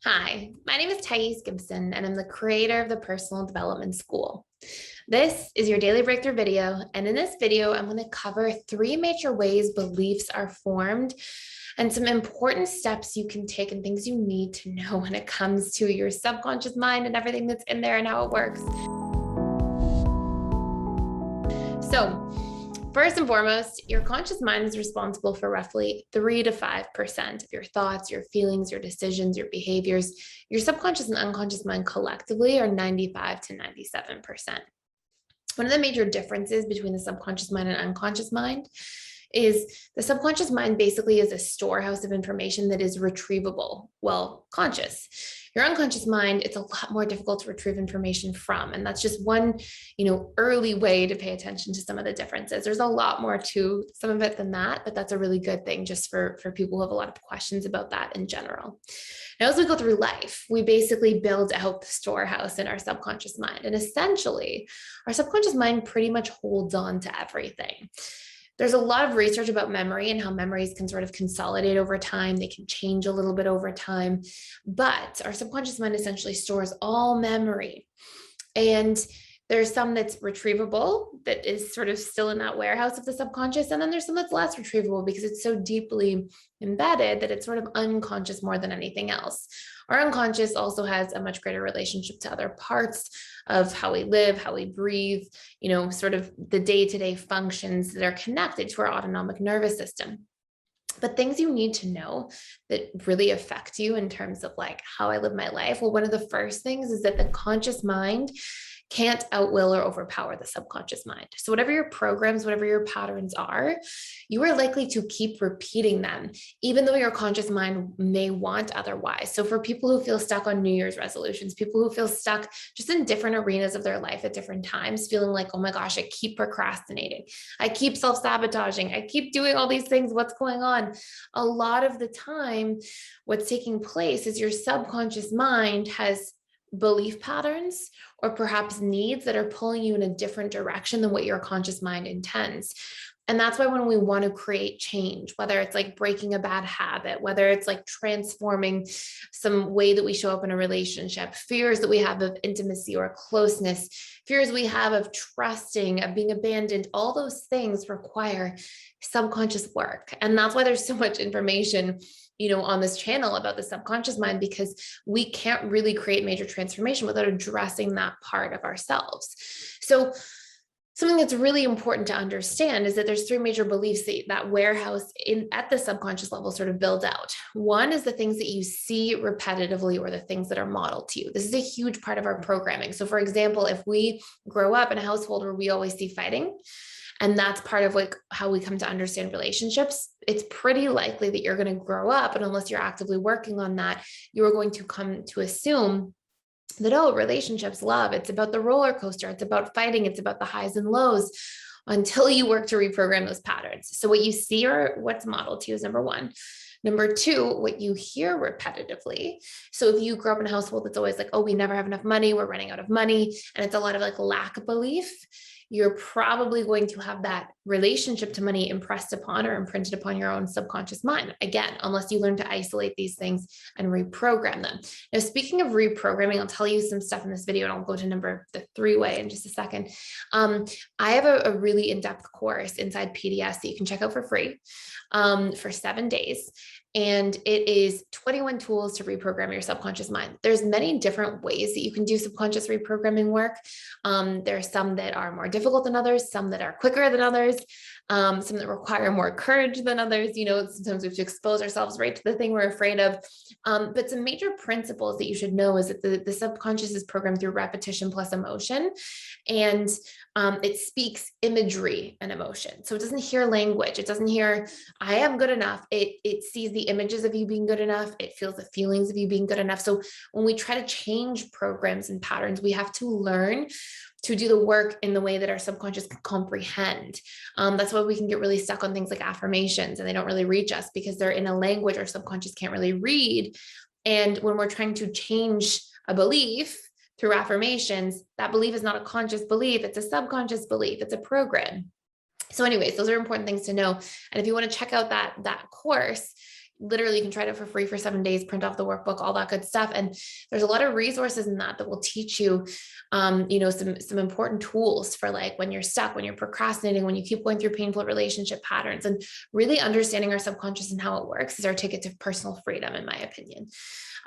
Hi, my name is Gibson, and I'm the creator of the Personal Development School. This is your daily breakthrough video, and in this video, I'm going to cover 3 major ways beliefs are formed and some important steps you can take and things you need to know when it comes to your subconscious mind and everything that's in there and how it works. So, first and foremost, your conscious mind is responsible for roughly 3 to 5% of your thoughts, your feelings, your decisions, your behaviors. Your subconscious and unconscious mind collectively are 95 to 97%. One of the major differences between the subconscious mind and unconscious mind is the subconscious mind basically is a storehouse of information that is retrievable, well, conscious. Your unconscious mind, it's a lot more difficult to retrieve information from. And that's just one, early way to pay attention to some of the differences. There's a lot more to some of it than that, but that's a really good thing just for people who have a lot of questions about that in general. Now, as we go through life, we basically build out the storehouse in our subconscious mind. And essentially, our subconscious mind pretty much holds on to everything. There's a lot of research about memory and how memories can sort of consolidate over time. They can change a little bit over time, but our subconscious mind essentially stores all memory. And there's some that's retrievable that is sort of still in that warehouse of the subconscious. And then there's some that's less retrievable because it's so deeply embedded that it's sort of unconscious more than anything else. Our unconscious also has a much greater relationship to other parts of how we live, how we breathe, sort of the day-to-day functions that are connected to our autonomic nervous system. But things you need to know that really affect you in terms of like how I live my life. Well, one of the first things is that the conscious mind can't outwill or overpower the subconscious mind. So whatever your programs, whatever your patterns are, you are likely to keep repeating them, even though your conscious mind may want otherwise. So for people who feel stuck on New Year's resolutions, people who feel stuck just in different arenas of their life at different times, feeling like, oh my gosh, I keep procrastinating, I keep self-sabotaging, I keep doing all these things, what's going on? A lot of the time, what's taking place is your subconscious mind has belief patterns or perhaps needs that are pulling you in a different direction than what your conscious mind intends. And that's why when we want to create change, whether it's like breaking a bad habit, whether it's like transforming some way that we show up in a relationship, fears that we have of intimacy or closeness, fears we have of trusting, of being abandoned, all those things require subconscious work. And that's why there's so much information on this channel about the subconscious mind, because we can't really create major transformation without addressing that part of ourselves. So something that's really important to understand is that there's 3 major beliefs that warehouse at the subconscious level sort of build out. One is the things that you see repetitively or the things that are modeled to you. This is a huge part of our programming. So for example, if we grow up in a household where we always see fighting, and that's part of like how we come to understand relationships, it's pretty likely that you're going to grow up, and unless you're actively working on that, you are going to come to assume that, oh, relationships, love, it's about the roller coaster, it's about fighting, it's about the highs and lows, until you work to reprogram those patterns. So what you see or what's modeled to you is number 1. Number 2, what you hear repetitively. So if you grow up in a household that's always like, oh, we never have enough money, we're running out of money, and it's a lot of like lack belief, you're probably going to have that relationship to money impressed upon or imprinted upon your own subconscious mind. Again, unless you learn to isolate these things and reprogram them. Now, speaking of reprogramming, I'll tell you some stuff in this video, and I'll go to the 3 way in just a second. I have a really in-depth course inside PDS that you can check out for free for 7 days. And it is 21 tools to reprogram your subconscious mind. There's many different ways that you can do subconscious reprogramming work. There are some that are more difficult than others, some that are quicker than others, some that require more courage than others. Sometimes we have to expose ourselves right to the thing we're afraid of. But some major principles that you should know is that the subconscious is programmed through repetition plus emotion. And it speaks imagery and emotion. So it doesn't hear language. It doesn't hear, I am good enough. It sees the images of you being good enough. It feels the feelings of you being good enough. So when we try to change programs and patterns, we have to learn to do the work in the way that our subconscious can comprehend. That's why we can get really stuck on things like affirmations, and they don't really reach us because they're in a language our subconscious can't really read. And when we're trying to change a belief through affirmations, that belief is not a conscious belief, it's a subconscious belief, it's a program. So anyways, those are important things to know. And if you want to check out that course, literally you can try it out for free for 7 days, print off the workbook, all that good stuff. And there's a lot of resources in that will teach you, some important tools for like when you're stuck, when you're procrastinating, when you keep going through painful relationship patterns, and really understanding our subconscious and how it works is our ticket to personal freedom, in my opinion.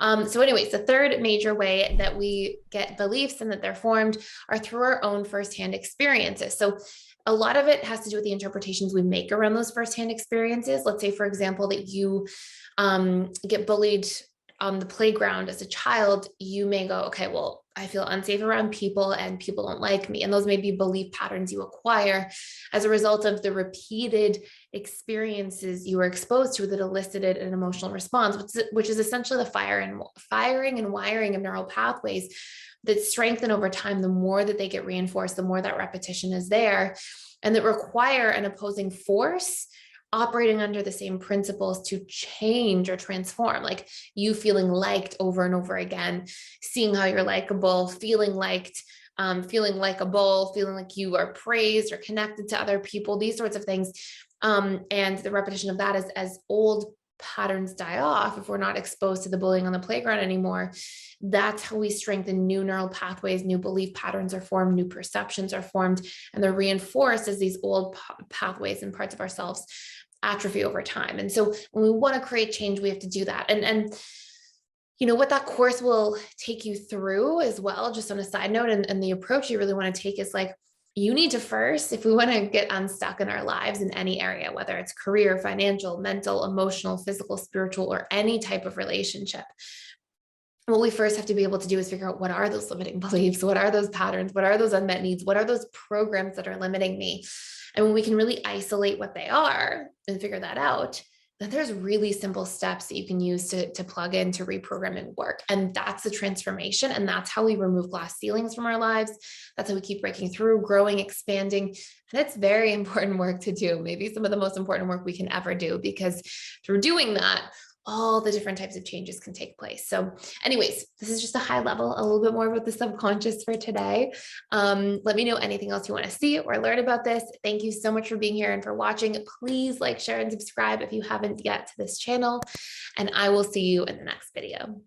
So anyways, the third major way that we get beliefs and that they're formed are through our own firsthand experiences. So a lot of it has to do with the interpretations we make around those firsthand experiences. Let's say, for example, that you get bullied on the playground as a child. You may go, okay, well, I feel unsafe around people and people don't like me. And those may be belief patterns you acquire as a result of the repeated experiences you were exposed to that elicited an emotional response, which is essentially the firing and wiring of neural pathways that strengthen over time. The more that they get reinforced, the more that repetition is there, and that require an opposing force operating under the same principles to change or transform, like you feeling liked over and over again, seeing how you're likable, feeling liked, feeling likable, feeling like you are praised or connected to other people, these sorts of things. And the repetition of that is as old patterns die off, if we're not exposed to the bullying on the playground anymore, that's how we strengthen new neural pathways, new belief patterns are formed, new perceptions are formed, and they're reinforced as these old pathways and parts of ourselves atrophy over time. And so when we want to create change, we have to do that. And what that course will take you through as well, just on a side note, and the approach you really want to take is like, you need to first, if we want to get unstuck in our lives in any area, whether it's career, financial, mental, emotional, physical, spiritual, or any type of relationship, what we first have to be able to do is figure out, what are those limiting beliefs? What are those patterns? What are those unmet needs? What are those programs that are limiting me? And when we can really isolate what they are and figure that out, then there's really simple steps that you can use to plug into reprogramming work. And that's the transformation. And that's how we remove glass ceilings from our lives. That's how we keep breaking through, growing, expanding. And it's very important work to do. Maybe some of the most important work we can ever do, because through doing that, all the different types of changes can take place. So anyways, this is just a high level, a little bit more about the subconscious for today. Let me know anything else you want to see or learn about this. Thank you so much for being here and for watching. Please like, share, and subscribe if you haven't yet to this channel, and I will see you in the next video.